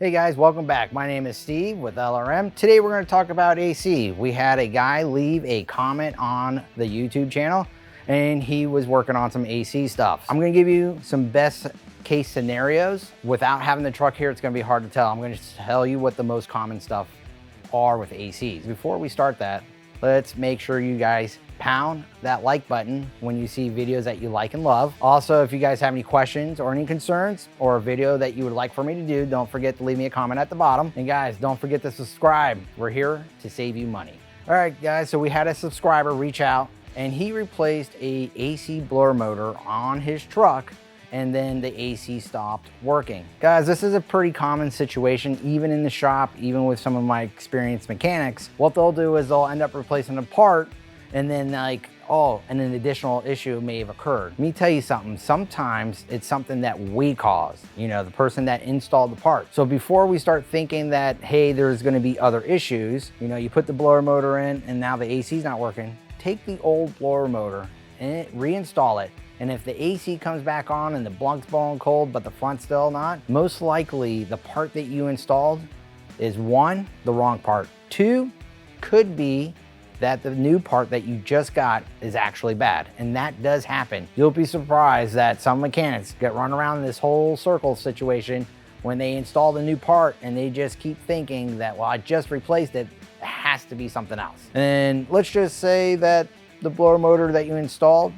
Hey guys, welcome back. My name is Steve with LRM. Today we're going to talk about AC. We had a guy leave a comment on the YouTube channel and he was working on some AC stuff. I'm going to give you some best case scenarios. Without having the truck here, it's going to be hard to tell. I'm going to tell you what the most common stuff are with ACs. Before we start that, let's make sure you guys pound that like button when you see videos that you like and love. Also, if you guys have any questions or any concerns or a video that you would like for me to do, don't forget to leave me a comment at the bottom. And guys, don't forget to subscribe. We're here to save you money. All right, guys, so we had a subscriber reach out and he replaced a AC blower motor on his truck and then the AC stopped working. Guys, this is a pretty common situation, even in the shop, even with some of my experienced mechanics. What they'll do is they'll end up replacing a part and then like, oh, and an additional issue may have occurred. Let me tell you something, sometimes it's something that we caused, you know, the person that installed the part. So before we start thinking that, hey, there's gonna be other issues, you know, you put the blower motor in and now the AC's not working, take the old blower motor and reinstall it. And if the AC comes back on and the blunk's blowing cold, but the front's still not, most likely the part that you installed is one, the wrong part. Two, could be that the new part that you just got is actually bad. And that does happen. You'll be surprised that some mechanics get run around in this whole circle situation when they install the new part and they just keep thinking that, well, I just replaced it, it has to be something else. And let's just say that the blower motor that you installed,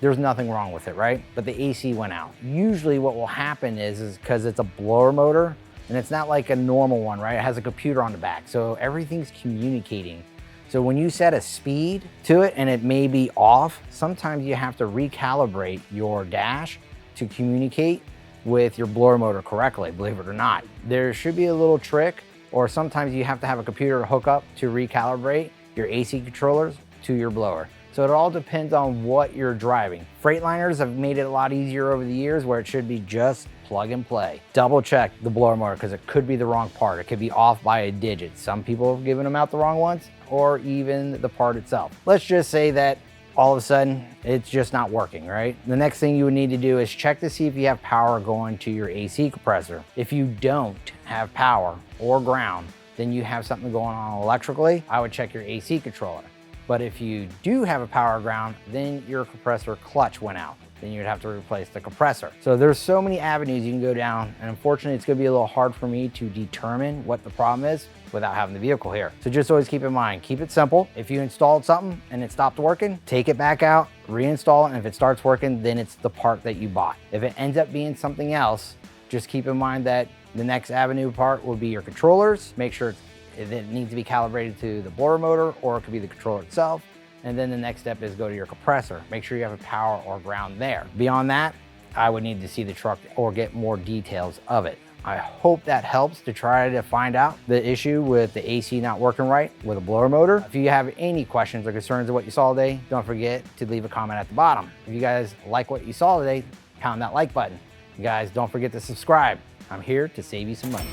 there's nothing wrong with it, right? But the AC went out. Usually what will happen is because it's a blower motor and it's not like a normal one, right? It has a computer on the back. So everything's communicating. So when you set a speed to it and it may be off, sometimes you have to recalibrate your dash to communicate with your blower motor correctly, believe it or not. There should be a little trick, or sometimes you have to have a computer hook up to recalibrate your AC controllers to your blower. So it all depends on what you're driving. Freightliners have made it a lot easier over the years where it should be just plug and play. Double check the blower motor because it could be the wrong part. It could be off by a digit. Some people have given them out the wrong ones, or even the part itself. Let's just say that all of a sudden it's just not working, right? The next thing you would need to do is check to see if you have power going to your AC compressor. If you don't have power or ground, then you have something going on electrically. I would check your AC controller. But if you do have a power ground, then your compressor clutch went out. Then you'd have to replace the compressor. So there's so many avenues you can go down, and unfortunately it's gonna be a little hard for me to determine what the problem is without having the vehicle here. So just always keep in mind, keep it simple. If you installed something and it stopped working, take it back out, reinstall it, and if it starts working, then it's the part that you bought. If it ends up being something else, just keep in mind that the next avenue part will be your controllers. Make sure it needs to be calibrated to the blower motor, or it could be the controller itself. And then the next step is go to your compressor. Make sure you have a power or ground there. Beyond that, I would need to see the truck or get more details of it. I hope that helps to try to find out the issue with the AC not working right with a blower motor. If you have any questions or concerns of what you saw today, don't forget to leave a comment at the bottom. If you guys like what you saw today, pound that like button. You guys, don't forget to subscribe. I'm here to save you some money.